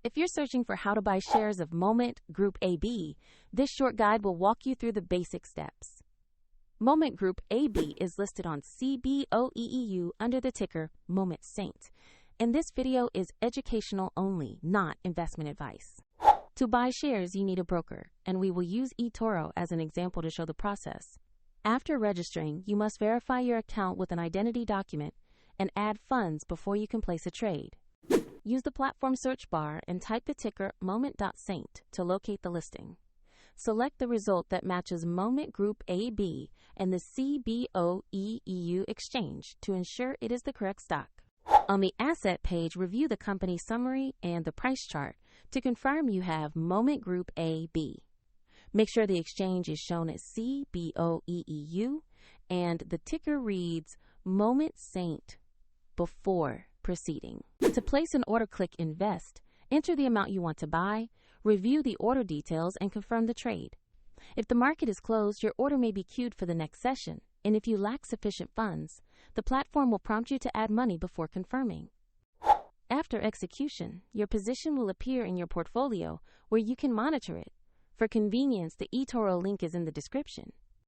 If you're searching for how to buy shares of Moment Group AB, this short guide will walk you through the basic steps. Moment Group AB is listed on CBOE EU under the ticker MOMENT.ST, and this video is educational only, not investment advice. To buy shares, you need a broker, and we will use eToro as an example to show the process. After registering, you must verify your account with an identity document and add funds before you can place a trade. Use the platform search bar and type the ticker MOMENT.ST to locate the listing. Select the result that matches Moment Group AB and the CBOE EU exchange to ensure it is the correct stock. On the asset page, review the company summary and the price chart to confirm you have Moment Group AB. Make sure the exchange is shown as CBOE EU and the ticker reads MOMENT.ST before proceeding. To place an order, click Invest, enter the amount you want to buy, review the order details, and confirm the trade. If the market is closed, your order may be queued for the next session, and if you lack sufficient funds, the platform will prompt you to add money before confirming. After execution, your position will appear in your portfolio where you can monitor it. For convenience, the eToro link is in the description.